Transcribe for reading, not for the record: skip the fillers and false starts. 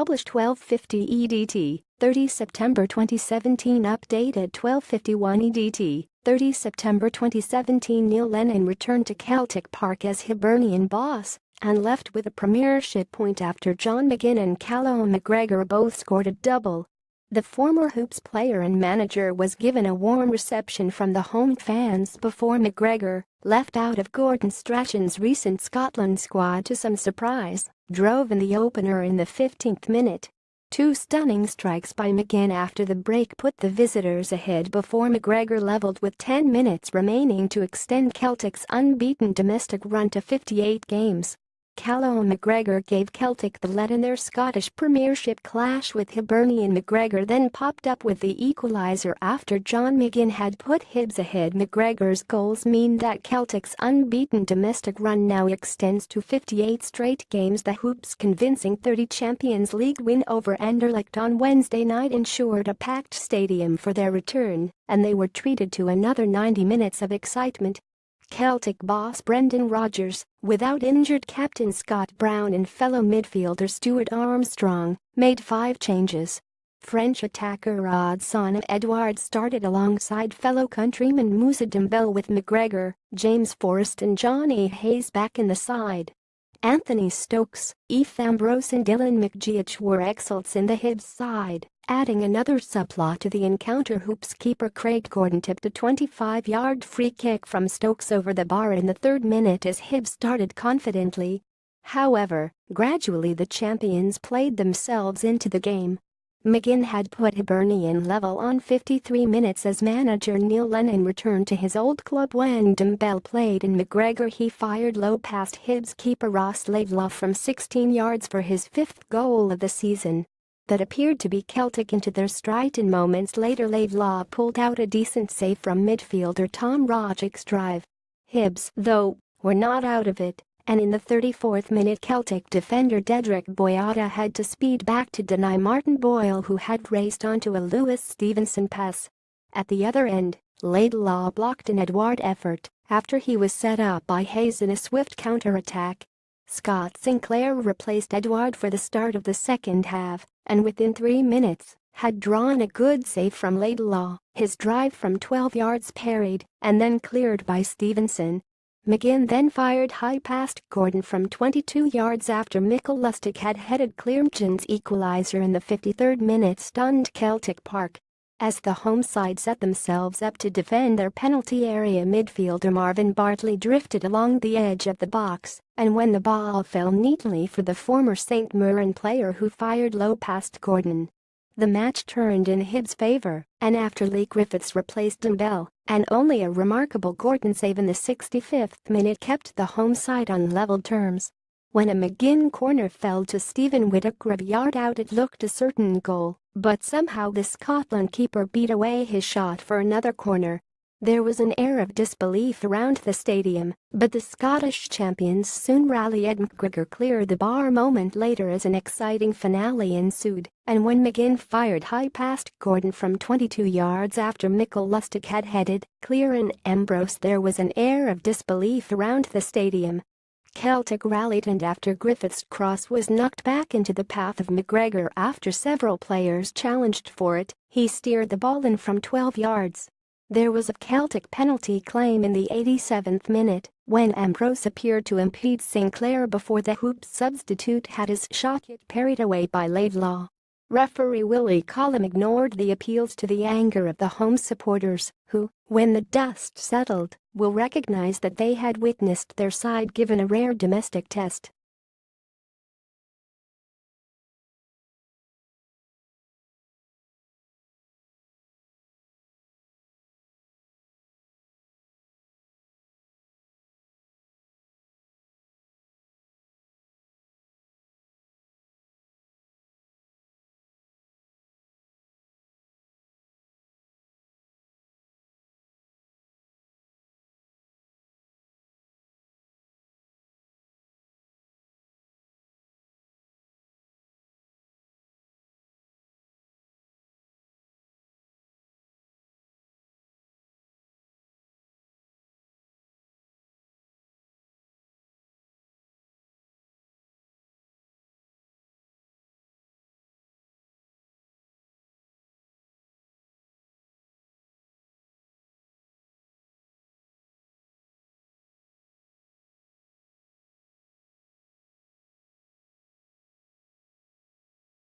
published 12:50 EDT, 30 September 2017. Updated 12:51 EDT, 30 September 2017. Neil Lennon returned to Celtic Park as Hibernian boss and left with a Premiership point after John McGinn and Callum McGregor both scored a double. The former Hibs player and manager was given a warm reception from the home fans before McGregor, left out of Gordon Strachans' recent Scotland squad to some surprise, drove in the opener in the 15th minute. Two stunning strikes by McGinn after the break put the visitors ahead before McGregor levelled with 10 minutes remaining to extend Celtic's unbeaten domestic run to 58 games. Callum McGregor gave Celtic the lead in their Scottish Premiership clash with Hibernian McGregor, then popped up with the equaliser after John McGinn had put Hibs ahead. McGregor's goals mean that Celtic's unbeaten domestic run now extends to 58 straight games. The Hibs' convincing 30 Champions League win over Anderlecht on Wednesday night ensured a packed stadium for their return, and they were treated to another 90 minutes of excitement. Celtic boss Brendan Rodgers, without injured captain Scott Brown and fellow midfielder Stuart Armstrong, made 5 changes. French attacker Odsonne Edouard started alongside fellow countryman Moussa Dembele with McGregor, James Forrest and Johnny Hayes back in the side. Anthony Stokes, Efe Ambrose and Dylan McGeouch were exults in the Hibs side, adding another subplot to the encounter. Hibs keeper Craig Gordon tipped a 25-yard free kick from Stokes over the bar in the 3rd minute as Hibs started confidently. However, gradually the champions played themselves into the game. McGinn had put Hibernian level on 53 minutes as manager Neil Lennon returned to his old club when Dembele played in McGregor. He fired low past Hibs keeper Ross Laidlaw from 16 yards for his 5th goal of the season. That appeared to be Celtic into their stride, and moments later Laidlaw pulled out a decent save from midfielder Tom Rodgick's drive. Hibs, though, were not out of it, and in the 34th minute Celtic defender Dedryck Boyata had to speed back to deny Martin Boyle, who had raced onto a Lewis Stevenson pass. At the other end, Laidlaw blocked an Edouard effort after he was set up by Hayes in a swift counter-attack. Scott Sinclair replaced Edouard for the start of the second half, and within 3 minutes, had drawn a good save from Laidlaw, his drive from 12 yards parried and then cleared by Stevenson. McGinn then fired high past Gordon from 22 yards after Mikkel Lustig had headed clear. McGinn's equaliser in the 53rd minute stunned Celtic Park. As the home side set themselves up to defend their penalty area, midfielder Marvin Bartley drifted along the edge of the box, and when the ball fell neatly for the former St Mirren player who fired low past Gordon, the match turned in Hibs' favour, and after Lee Griffiths replaced Dembele, and only a remarkable Gordon save in the 65th minute kept the home side on level terms. When a McGinn corner fell to Stephen Whittaker a yard out, it looked a certain goal, but somehow the Scotland keeper beat away his shot for another corner. There was an air of disbelief around the stadium, but the Scottish champions soon rallied. McGregor cleared the bar a moment later as an exciting finale ensued, and when McGinn fired high past Gordon from 22 yards after Mikkel Lustig had headed clear in Ambrose, there was an air of disbelief around the stadium. Celtic rallied, and after Griffiths' cross was knocked back into the path of McGregor after several players challenged for it, he steered the ball in from 12 yards. There was a Celtic penalty claim in the 87th minute when Ambrose appeared to impede Sinclair before the Hibs substitute had his shot parried away by Laidlaw. Referee Willie Collum ignored the appeals to the anger of the home supporters, who, when the dust settled, will recognize that they had witnessed their side given a rare domestic test.